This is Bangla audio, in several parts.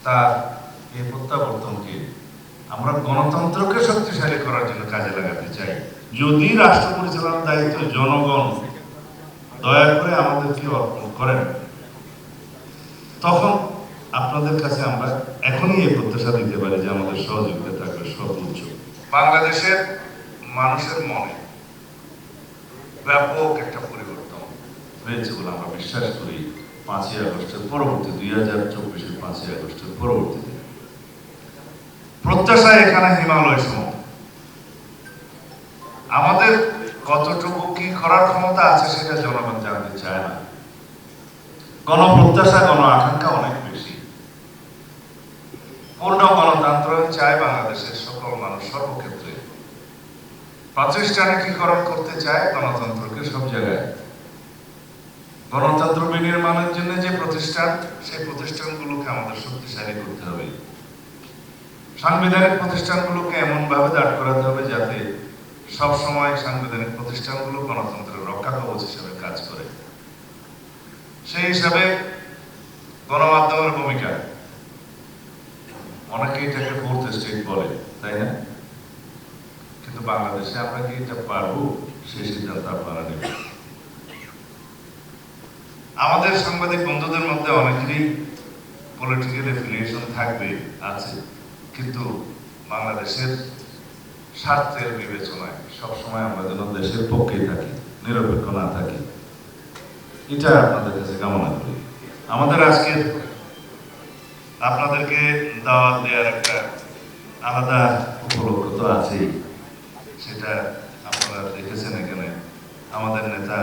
তার এই প্রত্যাবর্তনকে আমরা গণতন্ত্রকে শক্তিশালী করার জন্য কাজে লাগাতে চাই। যদি রাষ্ট্র পরিচালনার দায়িত্ব জনগণ দয়া করে আমাদেরকে অর্পণ করেন, তখন আপনাদের কাছে আমরা এখনই এই প্রত্যাশা দিতে পারি যে আমাদের সহযোগিতা থাকবে সর্বোচ্চ। বাংলাদেশের মানুষের মনে ব্যাপক একটা পরিবর্তন হয়েছে বলে আমরা বিশ্বাস করি। 5ই আগস্টের পরবর্তী 2024-এর 5ই আগস্টের পরবর্তীতে প্রত্যাশা এখানে হিমালয় সম। আমাদের কতটুকু কি করার ক্ষমতা আছে সেটা জনগণ জানতে চায় না। গণপ্রত্যাশা, গণ আকাঙ্ক্ষা অনেক বেশি। পূর্ণ গণতন্ত্র চায় বাংলাদেশের সকল মানুষ সর্বক্ষেত্রে। প্রাতিষ্ঠানিকীকরণ করতে চায় গণতন্ত্রকে সব জায়গায়। গণতন্ত্র বিনির্মাণের জন্য যে প্রতিষ্ঠান, সেই প্রতিষ্ঠানগুলোকে আমাদের শক্তিশালী করতে হবে। সাংবিধানিক প্রতিষ্ঠানগুলোকে এমন ভাবে দাঁড় করাতে হবে যাতে সবসময় সাংবিধানিক প্রতিষ্ঠানগুলো গণতন্ত্রের রক্ষা কবচ হিসেবে কাজ করে। সেই হিসাবে গণমাধ্যমের ভূমিকা, অনেকে এটাকে ফোর্থ স্টেট বলে, তাই না? কিন্তু বাংলাদেশে আমরা কি এটা পারবো? সেই সিদ্ধান্ত আপনারা নেবেন। আমাদের সাংবাদিক বন্ধুদের মধ্যে অনেকেরই পলিটিক্যাল এফিলিয়েশন থাকবে, আছে, কিন্তু বাংলাদেশের স্বার্থের বিবেচনায় সবসময় আমরা যেন দেশের পক্ষেই থাকি, নিরপেক্ষ না থাকি, এটা আপনাদের কাছে কামনা করি। আমাদের আজকের আপনাদেরকে দাওয়াত দেওয়ার একটা আলাদা উপলক্ষ তো আছেই, সেটা আপনারা দেখেছেন। এখানে আমাদের নেতা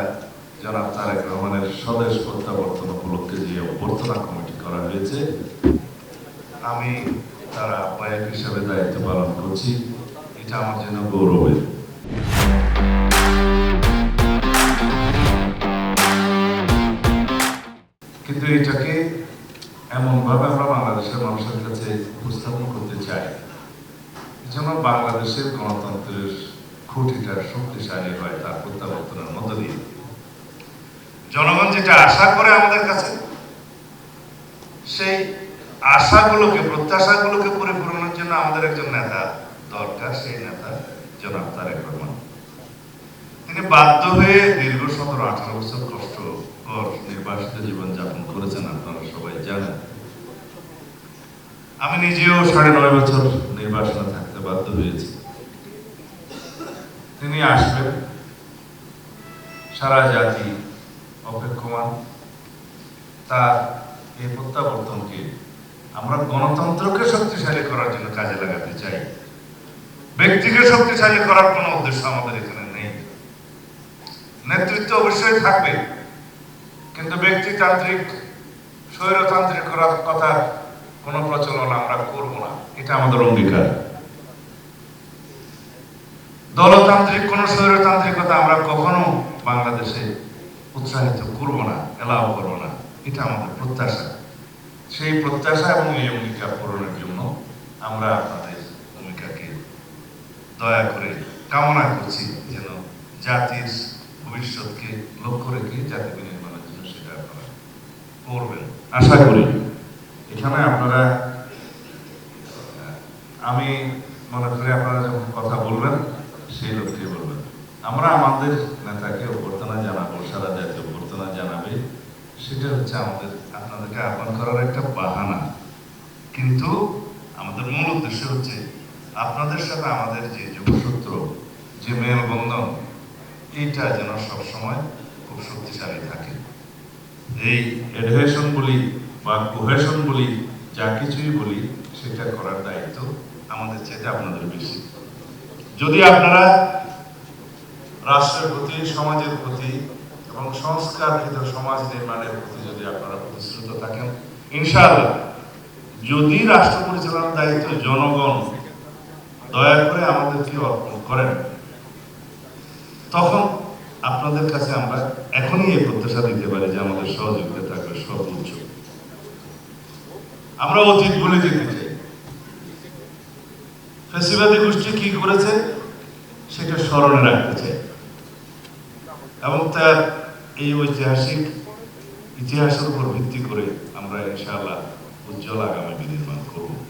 জনাব তারেক রহমানের স্বদেশ প্রত্যাবর্তন উপলক্ষে যে অভ্যর্থনা কমিটি করা হয়েছে, আমি তার আহ্বায়ক হিসাবে দায়িত্ব পালন করছি। এটা আমার জন্য গৌরবের। কিন্তু এটাকে এমনভাবে আমরা বাংলাদেশের মানুষের কাছে উপস্থাপন করতে চাই যেন বাংলাদেশের গণতন্ত্রের খুঁটিটা শক্তিশালী হয় তার প্রত্যাবর্তনের মধ্য দিয়ে। জনগণ যেটা আশা করে আমাদের কাছে, সেই আশাগুলোকে, প্রত্যাশাগুলোকে পরিপূরণের জন্য আমাদের একজন নেতা দরকার। সেই নেতা জনাব তারেক রহমান। তিনি বাধ্য হয়ে দীর্ঘ 17-18 বছর কষ্টকর নির্বাসিত জীবন যাপন করেছেন, আপনারা সবাই জানেন। আমি নিজেও 9.5 বছর নির্বাসনে থাকতে বাধ্য হয়েছি। তিনি আসবেন, সারা জাতি অপেক্ষমান। তার এই প্রত্যাবর্তনকে আমরা গণতন্ত্রকে শক্তিশালী করার জন্য কাজে লাগাতে চাই। ব্যক্তিকে শক্তিশালী করার কোনো উদ্দেশ্য আমাদের এখানে নেই। নেতৃত্ব অবশ্যই থাকবে, কিন্তু ব্যক্তিতান্ত্রিক, স্বৈরতান্ত্রিক করার কথা কোনো প্রচলন আমরা করব না, এটা আমাদের অঙ্গীকার। দলতান্ত্রিক কোন স্বৈরতান্ত্রিকতা আমরা কখনো বাংলাদেশে উৎসাহিত করব না, এলাও করব না, এটা আমাদের প্রত্যাশা। সেই প্রত্যাশা এবং এই অঙ্গীকার পূরণের জন্য আমরা আপনাদের ভূমিকাকে দয়া করে কামনা করছি, যেন জাতির ভবিষ্যৎকে লক্ষ্য রেখে জাতি বিনির্মাণের জন্য সেটা আপনারা করবেন আশা করি। এখানে আপনারা, আমি মনে করি আপনারা যখন কথা বলবেন সেই লক্ষ্যে বলবেন। আমরা আমাদের নেতাকে অভ্যর্থনা জানাবো, সারা জাতি অভ্যর্থনা জানাবে, সেটা হচ্ছে আমাদের আপনাদেরকে আহ্বান করার একটা বাহানা। কিন্তু আমাদের মূল উদ্দেশ্য হচ্ছে আপনাদের সাথে আমাদের যে যোগসূত্র, যে মেলবন্ধন, এইটা যেন সবসময় খুব শক্তিশালী থাকে। এই এডহেশন বলি বা কোহেশন বলি, যা কিছুই বলি, সেটা করার দায়িত্ব আমাদের চাইতে আপনাদের বেশি। যদি আপনারা রাষ্ট্রের প্রতি, সমাজের প্রতি এবং সংস্কারকৃত সমাজ নির্মাণের প্রতি যদি আপনারা প্রতিশ্রুত থাকেন, ইনশাআল্লাহ যদি রাষ্ট্র পরিচালনার দায়িত্ব জনগণ দয়া করে আমাদেরকে অর্পণ করেন, তখন আপনাদের কাছে আমরা এখনই এই প্রত্যাশা দিতে পারি যে আমাদের সহযোগিতা থাকবে সর্বোচ্চ। আমরা অতীত ভুলে যেতে চাই। ফ্যাসিবাদী গোষ্ঠী কি করেছে সেটা স্মরণে রাখতে চাই এবং তার এই ঐতিহাসিক ইতিহাসের উপর ভিত্তি করে আমরা ইনশাআল্লাহ উজ্জ্বল আগামী বিনির্মাণ করব।